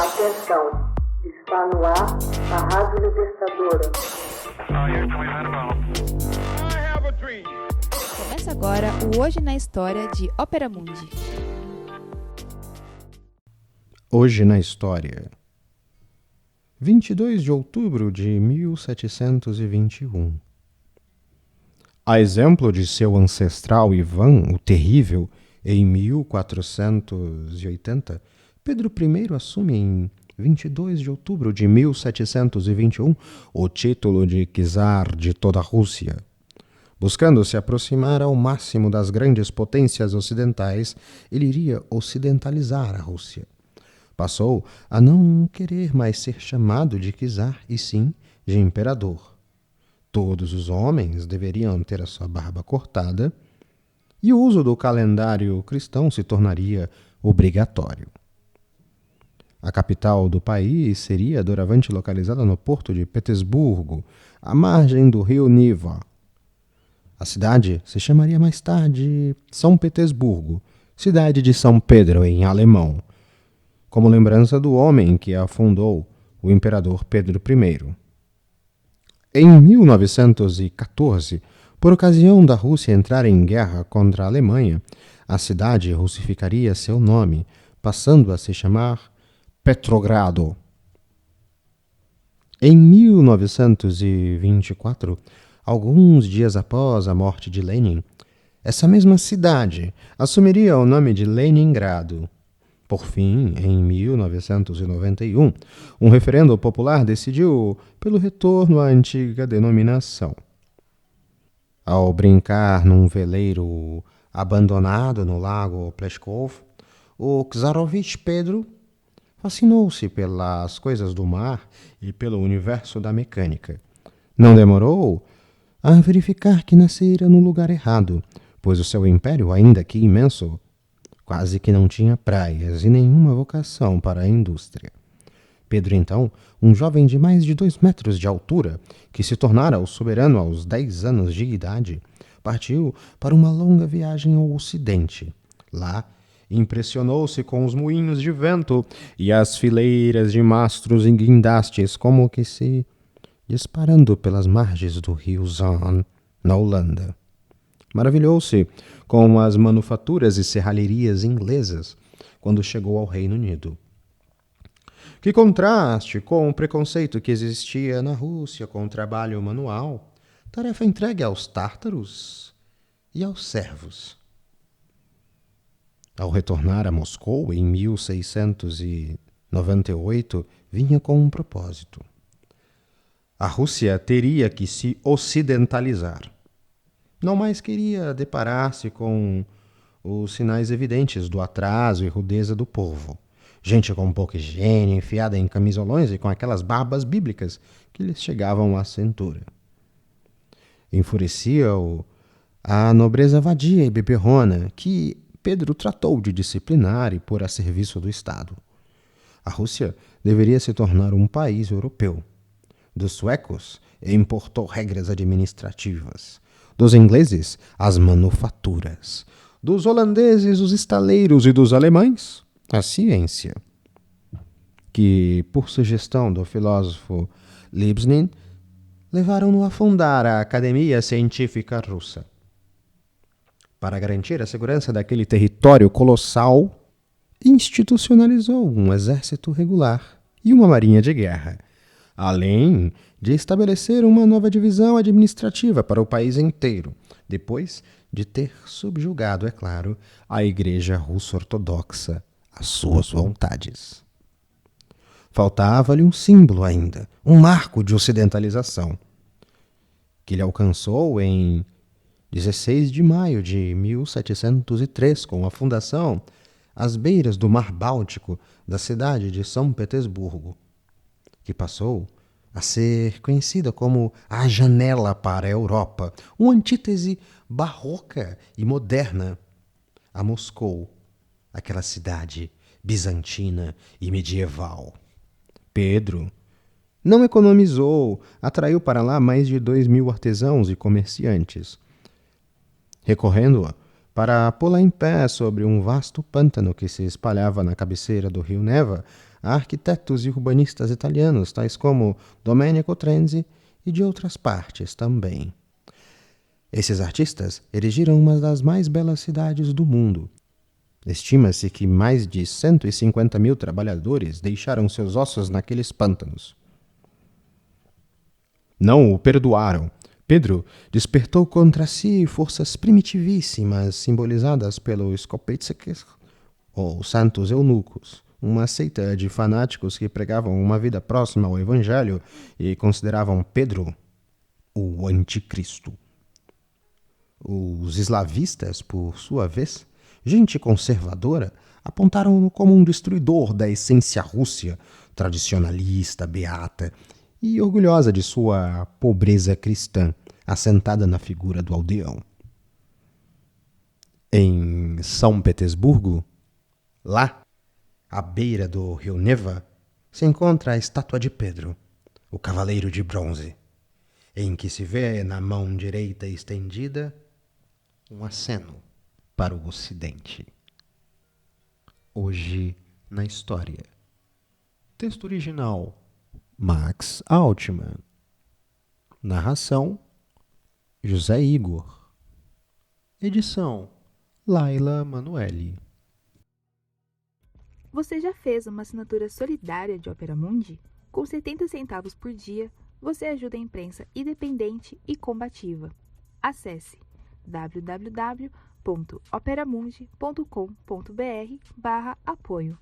Atenção, está no ar a Rádio Libertadora. Começa agora o Hoje na História de Ópera Mundi. Hoje na História, 22 de outubro de 1721. A exemplo de seu ancestral Ivan o Terrível, em 1480, Pedro I assume em 22 de outubro de 1721 o título de czar de toda a Rússia. Buscando se aproximar ao máximo das grandes potências ocidentais, ele iria ocidentalizar a Rússia. Passou a não querer mais ser chamado de czar, e sim de imperador. Todos os homens deveriam ter a sua barba cortada, e o uso do calendário cristão se tornaria obrigatório. A capital do país seria doravante localizada no porto de Petersburgo, à margem do rio Neva. A cidade se chamaria mais tarde São Petersburgo, cidade de São Pedro em alemão, como lembrança do homem que a fundou, o imperador Pedro I. Em 1914, por ocasião da Rússia entrar em guerra contra a Alemanha, a cidade russificaria seu nome, passando a se chamar Petrogrado. Em 1924, alguns dias após a morte de Lenin, essa mesma cidade assumiria o nome de Leningrado. Por fim, em 1991, um referendo popular decidiu pelo retorno à antiga denominação. Ao brincar num veleiro abandonado no lago Pleshkov, o czarovich Pedro fascinou-se pelas coisas do mar e pelo universo da mecânica. Não demorou a verificar que nascera no lugar errado, pois o seu império, ainda que imenso, quase que não tinha praias e nenhuma vocação para a indústria. Pedro, então, um jovem de mais de 2 metros de altura, que se tornara o soberano aos 10 anos de idade, partiu para uma longa viagem ao ocidente. Lá, impressionou-se com os moinhos de vento e as fileiras de mastros em guindastes, como que se disparando pelas margens do rio Zaan, na Holanda. Maravilhou-se com as manufaturas e serralherias inglesas quando chegou ao Reino Unido. Que contraste com o preconceito que existia na Rússia com o trabalho manual, tarefa entregue aos tártaros e aos servos. Ao retornar a Moscou em 1698, vinha com um propósito. A Rússia teria que se ocidentalizar. Não mais queria deparar-se com os sinais evidentes do atraso e rudeza do povo. Gente com pouca higiene, enfiada em camisolões e com aquelas barbas bíblicas que lhes chegavam à cintura. Enfurecia-o a nobreza vadia e beberrona que Pedro tratou de disciplinar e pôr a serviço do Estado. A Rússia deveria se tornar um país europeu. Dos suecos, importou regras administrativas. Dos ingleses, as manufaturas. Dos holandeses, os estaleiros, e dos alemães, a ciência. Que, por sugestão do filósofo Leibniz, levaram-no a fundar a Academia Científica Russa. Para garantir a segurança daquele território colossal, institucionalizou um exército regular e uma marinha de guerra, além de estabelecer uma nova divisão administrativa para o país inteiro, depois de ter subjugado, é claro, a Igreja Russo-Ortodoxa às suas vontades. Faltava-lhe um símbolo ainda, um marco de ocidentalização, que ele alcançou em 16 de maio de 1703, com a fundação, às beiras do Mar Báltico, da cidade de São Petersburgo, que passou a ser conhecida como a janela para a Europa, uma antítese barroca e moderna a Moscou, aquela cidade bizantina e medieval. Pedro não economizou, atraiu para lá mais de 2.000 artesãos e comerciantes, recorrendo Para pô-la em pé sobre um vasto pântano que se espalhava na cabeceira do rio Neva, há arquitetos e urbanistas italianos, tais como Domenico Trenzi e de outras partes também. Esses artistas erigiram uma das mais belas cidades do mundo. Estima-se que mais de 150 mil trabalhadores deixaram seus ossos naqueles pântanos. Não o perdoaram. Pedro despertou contra si forças primitivíssimas simbolizadas pelos Skopetskes, ou Santos Eunucos, uma seita de fanáticos que pregavam uma vida próxima ao Evangelho e consideravam Pedro o anticristo. Os eslavistas, por sua vez, gente conservadora, apontaram-no como um destruidor da essência rússia, tradicionalista, beata e orgulhosa de sua pobreza cristã, assentada na figura do aldeão. Em São Petersburgo, lá, à beira do rio Neva, se encontra a estátua de Pedro, o cavaleiro de bronze, em que se vê na mão direita estendida um aceno para o Ocidente. Hoje na história. Texto original: Max Altman. Narração: José Igor. Edição: Laila Manoeli. Você já fez uma assinatura solidária de Opera Mundi? Com 70 centavos por dia, você ajuda a imprensa independente e combativa. Acesse www.operamundi.com.br/apoio.